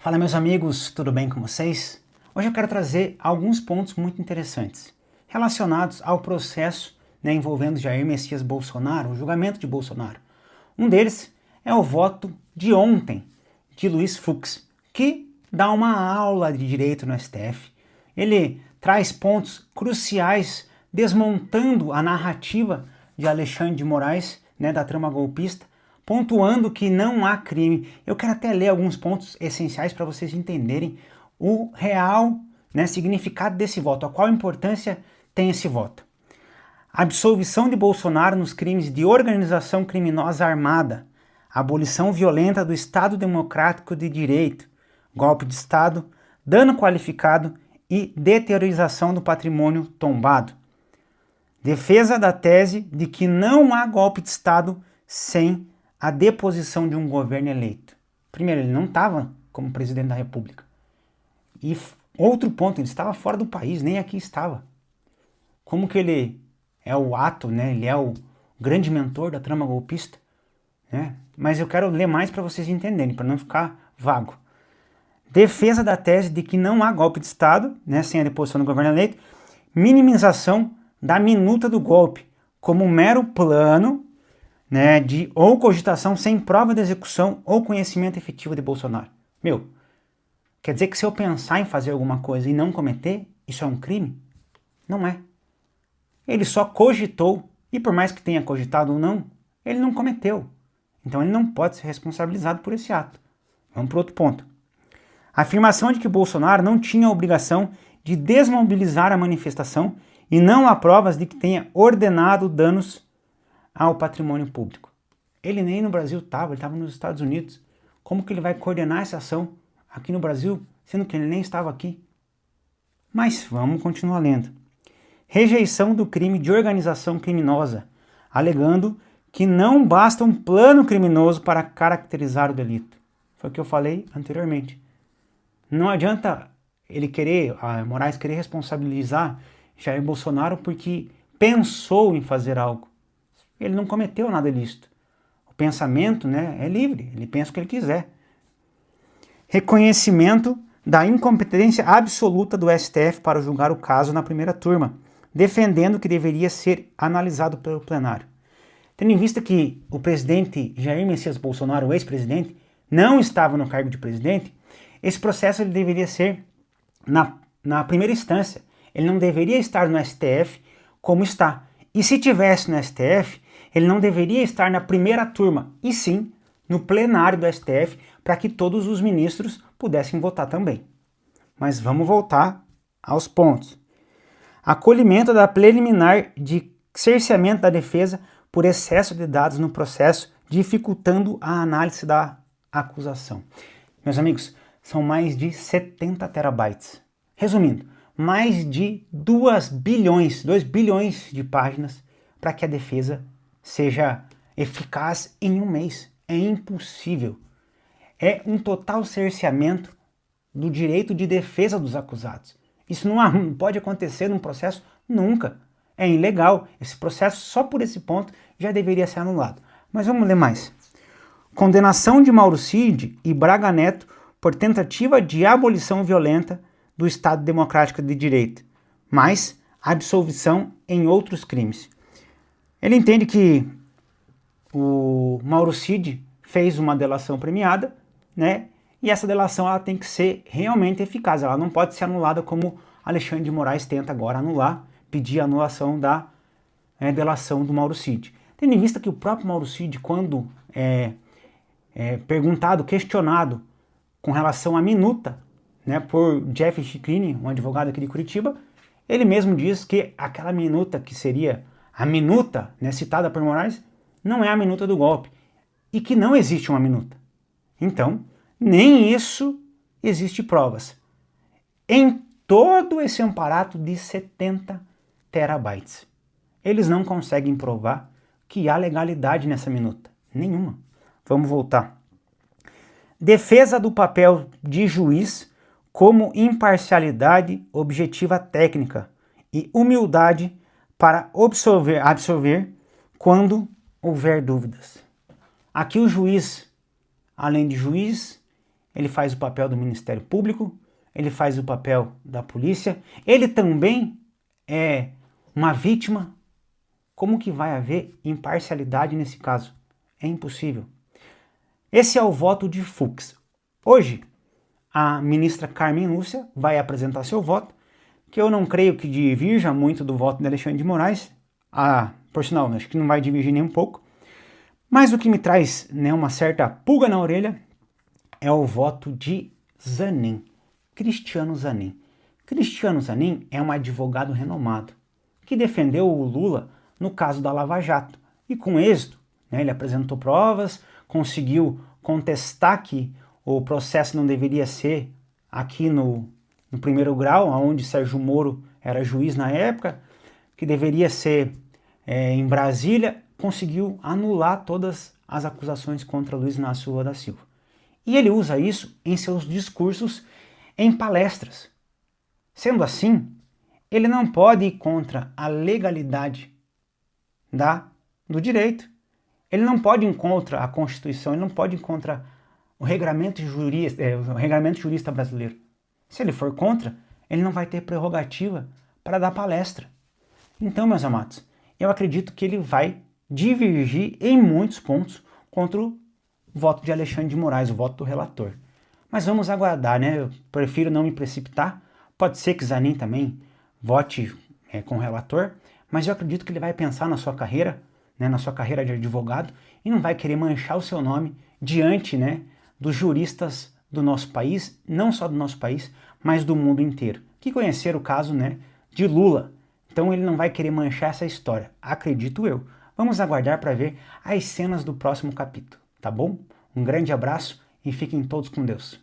Fala, meus amigos, tudo bem com vocês? Hoje eu quero trazer alguns pontos muito interessantes relacionados ao processo envolvendo Jair Messias Bolsonaro, o julgamento de Bolsonaro. Um deles é o voto de ontem de Luiz Fux, que dá uma aula de direito no STF. Ele traz pontos cruciais desmontando a narrativa de Alexandre de Moraes, da trama golpista, pontuando que não há crime. Eu quero até ler alguns pontos essenciais para vocês entenderem o real significado desse voto, a qual importância tem esse voto. Absolvição de Bolsonaro nos crimes de organização criminosa armada, abolição violenta do Estado Democrático de Direito, golpe de Estado, dano qualificado e deteriorização do patrimônio tombado. Defesa da tese de que não há golpe de Estado sem a deposição de um governo eleito. Primeiro, ele não estava como presidente da República. E outro ponto, ele estava fora do país, nem aqui estava. Como que ele é o ato, ele é o grande mentor da trama golpista, Mas eu quero ler mais para vocês entenderem, para não ficar vago. Defesa da tese de que não há golpe de Estado, sem a deposição do governo eleito. Minimização da minuta do golpe, como um mero plano de ou cogitação sem prova de execução ou conhecimento efetivo de Bolsonaro. Quer dizer que se eu pensar em fazer alguma coisa e não cometer, isso é um crime? Não é. Ele só cogitou, e por mais que tenha cogitado ou não, ele não cometeu. Então ele não pode ser responsabilizado por esse ato. Vamos para outro ponto. A afirmação de que Bolsonaro não tinha a obrigação de desmobilizar a manifestação e não há provas de que tenha ordenado danos ao patrimônio público. Ele nem no Brasil estava, ele estava nos Estados Unidos. Como que ele vai coordenar essa ação aqui no Brasil, sendo que ele nem estava aqui? Mas vamos continuar lendo. Rejeição do crime de organização criminosa, alegando que não basta um plano criminoso para caracterizar o delito. Foi o que eu falei anteriormente. Não adianta Moraes querer responsabilizar Jair Bolsonaro porque pensou em fazer algo. Ele não cometeu nada ilícito. O pensamento é livre, ele pensa o que ele quiser. Reconhecimento da incompetência absoluta do STF para julgar o caso na primeira turma, defendendo que deveria ser analisado pelo plenário. Tendo em vista que o presidente Jair Messias Bolsonaro, o ex-presidente, não estava no cargo de presidente, esse processo ele deveria ser na primeira instância. Ele não deveria estar no STF como está. E se tivesse no STF, ele não deveria estar na primeira turma, e sim no plenário do STF, para que todos os ministros pudessem votar também. Mas vamos voltar aos pontos. Acolhimento da preliminar de cerceamento da defesa por excesso de dados no processo, dificultando a análise da acusação. Meus amigos, são mais de 70 terabytes. Resumindo, mais de 2 bilhões de páginas para que a defesa seja eficaz em um mês. É impossível. É um total cerceamento do direito de defesa dos acusados. Isso não pode acontecer num processo nunca. É ilegal. Esse processo, só por esse ponto, já deveria ser anulado. Mas vamos ler mais. Condenação de Mauro Cid e Braga Neto por tentativa de abolição violenta do Estado Democrático de Direito, mas absolvição em outros crimes. Ele entende que o Mauro Cid fez uma delação premiada, e essa delação ela tem que ser realmente eficaz, ela não pode ser anulada como Alexandre de Moraes tenta agora anular, pedir a anulação da delação do Mauro Cid. Tendo em vista que o próprio Mauro Cid, quando perguntado, questionado com relação à minuta, por Jeff Chiclini, um advogado aqui de Curitiba, ele mesmo diz que aquela minuta que seria a minuta citada por Moraes não é a minuta do golpe e que não existe uma minuta. Então, nem isso existe provas. Em todo esse amparato de 70 terabytes, eles não conseguem provar que há legalidade nessa minuta. Nenhuma. Vamos voltar. Defesa do papel de juiz como imparcialidade objetiva técnica e humildade para absolver quando houver dúvidas. Aqui o juiz, além de juiz, ele faz o papel do Ministério Público, ele faz o papel da polícia, ele também é uma vítima. Como que vai haver imparcialidade nesse caso? É impossível. Esse é o voto de Fux. Hoje, a ministra Carmen Lúcia vai apresentar seu voto, que eu não creio que divirja muito do voto de Alexandre de Moraes. Por sinal, acho que não vai divergir nem um pouco. Mas o que me traz, né, uma certa pulga na orelha é o voto de Zanin, Cristiano Zanin. Cristiano Zanin é um advogado renomado que defendeu o Lula no caso da Lava Jato. E com êxito, né, ele apresentou provas, conseguiu contestar que o processo não deveria ser aqui no primeiro grau, onde Sérgio Moro era juiz na época, que deveria ser em Brasília, conseguiu anular todas as acusações contra Luiz Inácio Lula da Silva. E ele usa isso em seus discursos, em palestras. Sendo assim, ele não pode ir contra a legalidade do direito. Ele não pode ir contra a Constituição, ele não pode ir contra o regramento jurista brasileiro. Se ele for contra, ele não vai ter prerrogativa para dar palestra. Então, meus amados, eu acredito que ele vai divergir em muitos pontos contra o voto de Alexandre de Moraes, o voto do relator. Mas vamos aguardar, né? Eu prefiro não me precipitar. Pode ser que Zanin também vote com o relator, mas eu acredito que ele vai pensar na sua carreira, né, na sua carreira de advogado, e não vai querer manchar o seu nome diante, né, dos juristas do nosso país, não só do nosso país, mas do mundo inteiro, que conheceram o caso, né, de Lula. Então ele não vai querer manchar essa história, acredito eu. Vamos aguardar para ver as cenas do próximo capítulo, tá bom? Um grande abraço e fiquem todos com Deus.